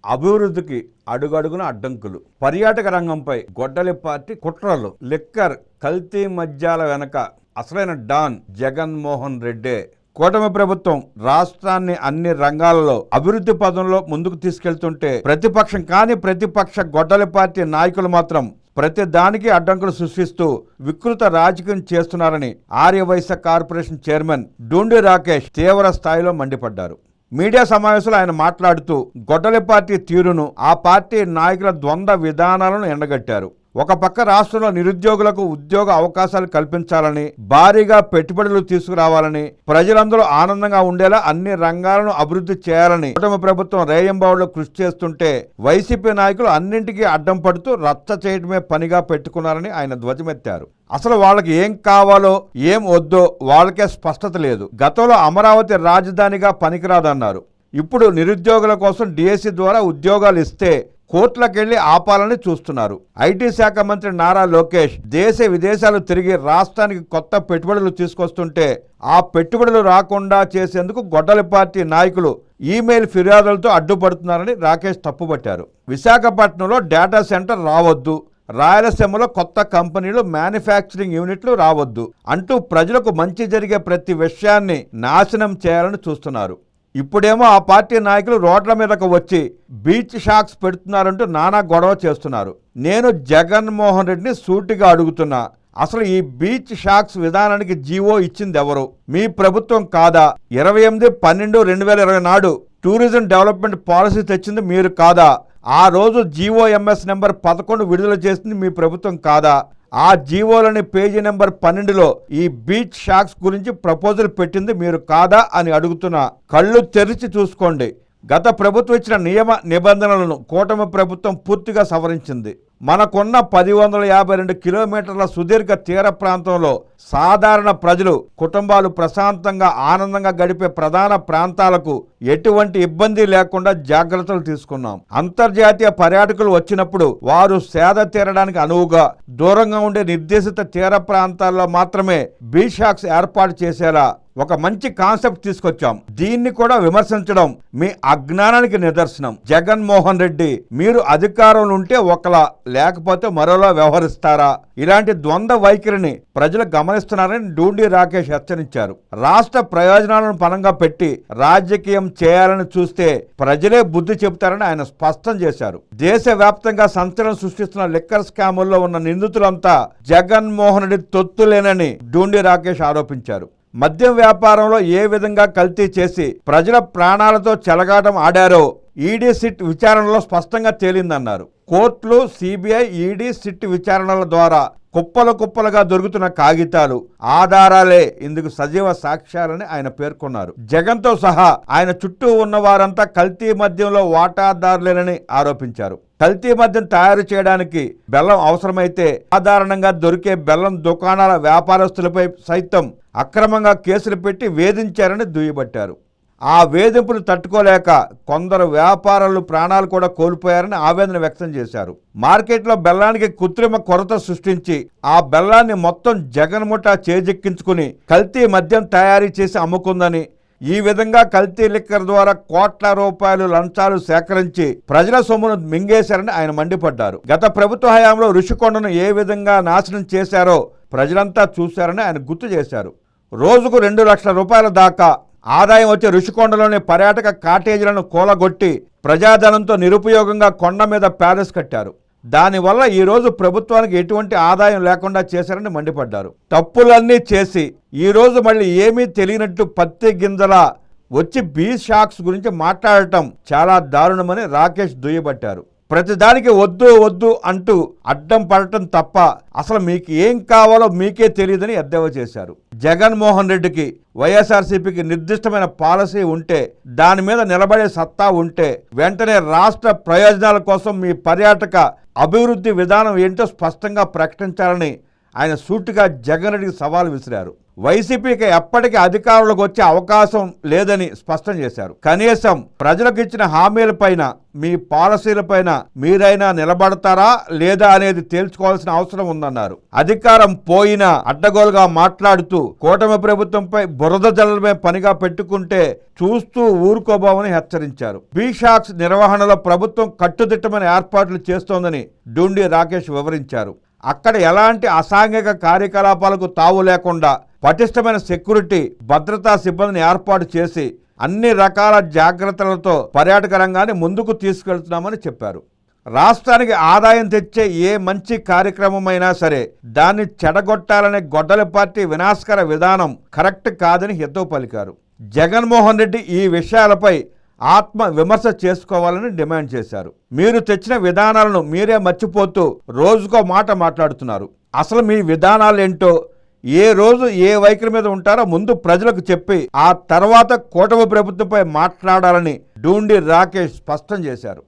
అభివృద్ధికి అడుగడుగున అడ్డంకులు, పర్యాటక రంగంపై గొడ్డలి పార్టీ కుట్రలు, లిక్కర్ కల్తీ మద్యాల వెనక అసలైన డాన్ జగన్మోహన్ రెడ్డే. కూటమి ప్రభుత్వం రాష్ట్రాన్ని అన్ని రంగాలలో అభివృద్ధి పదంలో ముందుకు తీసుకెళ్తుంటే ప్రతిపక్ష గొడ్డలి పార్టీ నాయకులు మాత్రం ప్రతి దానికి అడ్డంకులు సృష్టిస్తూ వికృత రాజకీయం చేస్తున్నారని ఆర్యవైశ్య కార్పొరేషన్ చైర్మన్ డూండి రాకేష్ తీవ్ర స్థాయిలో మండిపడ్డారు. మీడియా సమావేశంలో ఆయన మాట్లాడుతూ గొడ్డలి పార్టీ తీరును, ఆ పార్టీ నాయకుల ద్వంద్వ విధానాలను ఎండగట్టారు. ఒక పక్క రాష్ట్రంలో నిరుద్యోగులకు ఉద్యోగ అవకాశాలు కల్పించాలని, భారీగా పెట్టుబడులు తీసుకురావాలని, ప్రజలందరూ ఆనందంగా ఉండేలా అన్ని రంగాలను అభివృద్ధి చేయాలని కూటమి ప్రభుత్వం రేయంబావులో కృషి చేస్తుంటే వైసీపీ నాయకులు అన్నింటికీ అడ్డం పడుతూ రచ్చ చేయడమే పనిగా పెట్టుకున్నారని ఆయన ధ్వజమెత్తారు. అసలు వాళ్ళకి ఏం కావాలో ఏం వద్దో వాళ్ళకే స్పష్టత లేదు. గతంలో అమరావతి రాజధానిగా పనికిరాదన్నారు. ఇప్పుడు నిరుద్యోగుల కోసం డిఎస్సి ద్వారా ఉద్యోగాలు ఇస్తే కోర్టులకెళ్లి ఆపాలని చూస్తున్నారు. ఐటీ శాఖ మంత్రి నారా లోకేష్ దేశ విదేశాలు తిరిగి రాష్ట్రానికి కొత్త పెట్టుబడులు తీసుకొస్తుంటే ఆ పెట్టుబడులు రాకుండా చేసేందుకు గొడ్డలి పార్టీ నాయకులు ఈమెయిల్ ఫిర్యాదులతో అడ్డుపడుతున్నారని రాకేష్ తప్పుపట్టారు. విశాఖపట్నంలో డేటా సెంటర్ రావద్దు, రాయలసీమలో కొత్త కంపెనీలు, మ్యానుఫ్యాక్చరింగ్ యూనిట్లు రావద్దు అంటూ ప్రజలకు మంచి జరిగే ప్రతి విషయాన్ని నాశనం చేయాలని చూస్తున్నారు. ఇప్పుడేమో ఆ పార్టీ నాయకులు రోడ్ల మీదకు వచ్చి బీచ్ షాక్స్ పెడుతున్నారంటూ నానా గొడవ చేస్తున్నారు. నేను జగన్మోహన్ రెడ్డిని సూటిగా అడుగుతున్నా, అసలు ఈ బీచ్ షాక్స్ విధానానికి జీవో ఇచ్చింది ఎవరు? మీ ప్రభుత్వం కాదా? 28/12/2020 నాడు టూరిజం డెవలప్మెంట్ పాలసీ తెచ్చింది మీరు కాదా? ఆ రోజు జీవోఎంఎస్ నెంబర్ 11 విడుదల చేసింది మీ ప్రభుత్వం కాదా? ఆ జీవోలని పేజీ నెంబర్ 12లో ఈ బీచ్ షాక్స్ గురించి ప్రపోజల్ పెట్టింది మీరు కాదా అని అడుగుతున్నా. కళ్ళు తెరిచి చూసుకోండి. గత ప్రభుత్వం ఇచ్చిన నియమ నిబంధనలను కూటమి ప్రభుత్వం పూర్తిగా సవరించింది. మనకున్న 1052 కిలోమీటర్ల సుదీర్ఘ తీర ప్రాంతంలో సాధారణ ప్రజలు, కుటుంబాలు ప్రశాంతంగా ఆనందంగా గడిపే ప్రధాన ప్రాంతాలకు ఎటువంటి ఇబ్బంది లేకుండా జాగ్రత్తలు తీసుకున్నాం. అంతర్జాతీయ పర్యాటకులు వచ్చినప్పుడు వారు సేద తీరడానికి అనువుగా దూరంగా ఉండే నిర్దేశిత తీర ప్రాంతాల్లో మాత్రమే బీచ్ షాక్స్ ఏర్పాటు చేసేలా ఒక మంచి కాన్సెప్ట్ తీసుకొచ్చాం. దీన్ని కూడా విమర్శించడం మీ అజ్ఞానానికి నిదర్శనం. జగన్మోహన్ రెడ్డి, మీరు అధికారంలో ఉంటే ఒకలా, లేకపోతే మరోలా వ్యవహరిస్తారా? ఇలాంటి ద్వంద్వ వైఖరిని ప్రజలు గమనిస్తున్నారని డూండి రాకేష్ హెచ్చరించారు. రాష్ట్ర ప్రయోజనాలను పణంగా పెట్టి రాజకీయం చేయాలని చూస్తే ప్రజలే బుద్ధి చెబుతారని ఆయన స్పష్టం చేశారు. దేశవ్యాప్తంగా సంచలనం సృష్టిస్తున్న లిక్కర్ స్కాముల్లో ఉన్న నిందితులంతా జగన్మోహన్ రెడ్డి తొత్తులేనని డూండి రాకేష్ ఆరోపించారు. మద్యం వ్యాపారంలో ఏ విధంగా కల్తీ చేసి ప్రజల ప్రాణాలతో చెలగాటం ఆడారో ఈడీ సిట్ విచారణలో స్పష్టంగా తేలిందన్నారు. కోర్టులు, సిబిఐ, ఈడీ సిట్ విచారణల ద్వారా కుప్పలుగా దొరుకుతున్న కాగితాలు, ఆధారాలే ఇందుకు సజీవ సాక్ష్యాలని ఆయన పేర్కొన్నారు. జగన్తో సహా ఆయన చుట్టూ ఉన్న వారంతా కల్తీ మద్యంలో వాటాదారులేనని ఆరోపించారు. కల్తీ మద్యం తయారు చేయడానికి బెల్లం అవసరమైతే సాధారణంగా దొరికే బెల్లం దుకాణాల వ్యాపారస్తులపై సైతం అక్రమంగా కేసులు పెట్టి వేధించారని దుయ్యబట్టారు. ఆ వేధింపులు తట్టుకోలేక కొందరు వ్యాపారులు ప్రాణాలు కూడా కోల్పోయారని ఆవేదన వ్యక్తం చేశారు. మార్కెట్లో బెల్లానికి కృత్రిమ కొరత సృష్టించి ఆ బెల్లాన్ని మొత్తం జగన్ముఠా చేజెక్కించుకుని కల్తీ మద్యం తయారీ చేసి అమ్ముకుందని, ఈ విధంగా కల్తీ లిక్కర్ ద్వారా కోట్ల రూపాయలు లంచాలు సేకరించి ప్రజల సొమ్మును మింగేశారని ఆయన మండిపడ్డారు. గత ప్రభుత్వ హయాంలో రుషికొండను ఏ విధంగా నాశనం చేశారో ప్రజలంతా చూశారని ఆయన గుర్తు చేశారు. రోజుకు 2 లక్షల రూపాయల దాకా ఆదాయం వచ్చే రుషికొండలోని పర్యాటక కాటేజీలను కూలగొట్టి ప్రజాధనంతో నిరుపయోగంగా కొండ మీద ప్యాలెస్ కట్టారు. దానివల్ల ఈరోజు ప్రభుత్వానికి ఎటువంటి ఆదాయం లేకుండా చేశారని మండిపడ్డారు. తప్పులన్నీ చేసి ఈరోజు మళ్ళీ ఏమీ తెలియనట్టు పత్తి గింజలా వచ్చి బీచ్ షాక్స్ గురించి మాట్లాడటం చాలా దారుణమని రాకేష్ దుయ్యబట్టారు. ప్రతిదానికి వద్దు అంటూ అడ్డం పడటం తప్ప అసలు మీకు ఏం కావాలో మీకే తెలియదని ఎద్దేవా చేశారు. జగన్మోహన్ రెడ్డికి, వైఎస్ఆర్సీపీకి నిర్దిష్టమైన పాలసీ ఉంటే, దాని మీద నిలబడే సత్తా ఉంటే వెంటనే రాష్ట్ర ప్రయోజనాల కోసం మీ పర్యాటక అభివృద్ధి విధానం ఏంటో స్పష్టంగా ప్రకటించాలని ఆయన సూటిగా జగన్ రెడ్డికి సవాల్ విసిరారు. వైసీపీకి ఎప్పటికీ అధికారంలోకి వచ్చే అవకాశం లేదని స్పష్టం చేశారు. కనీసం ప్రజలకు ఇచ్చిన హామీలపైన, మీ పాలసీలపైన మీరైనా నిలబడతారా లేదా అనేది తేల్చుకోవాల్సిన అవసరం ఉందన్నారు. అధికారం పోయినా అడ్డగోలుగా మాట్లాడుతూ కూటమి ప్రభుత్వంపై బురద జల్లమే పనిగా పెట్టుకుంటే చూస్తూ ఊరుకోబోమని హెచ్చరించారు. బీషాక్స్ నిర్వహణలో ప్రభుత్వం కట్టుదిట్టమైన ఏర్పాట్లు చేస్తోందని డూండి రాకేష్ వివరించారు. అక్కడ ఎలాంటి అసాంఘిక కార్యకలాపాలకు తావు లేకుండా పటిష్టమైన సెక్యూరిటీ, భద్రతా సిబ్బందిని ఏర్పాటు చేసి అన్ని రకాల జాగ్రత్తలతో పర్యాటక రంగాన్ని ముందుకు తీసుకెళ్తున్నామని చెప్పారు. రాష్ట్రానికి ఆదాయం తెచ్చే ఏ మంచి కార్యక్రమమైనా సరే దాన్ని చెడగొట్టాలనే గొడ్డలి పార్టీ వినాశకర విధానం కరెక్ట్ కాదని హితవు పలికారు. జగన్మోహన్ రెడ్డి ఈ విషయాలపై ఆత్మ విమర్శ చేసుకోవాలని డిమాండ్ చేశారు. మీరు తెచ్చిన విధానాలను మీరే మర్చిపోతూ రోజుకో మాట మాట్లాడుతున్నారు. అసలు మీ విధానాలేంటో, ఏ రోజు ఏ వైఖరి మీద ఉంటారో ముందు ప్రజలకు చెప్పి ఆ తర్వాత కూటమి ప్రభుత్వంపై మాట్లాడాలని డూండి రాకేష్ స్పష్టం చేశారు.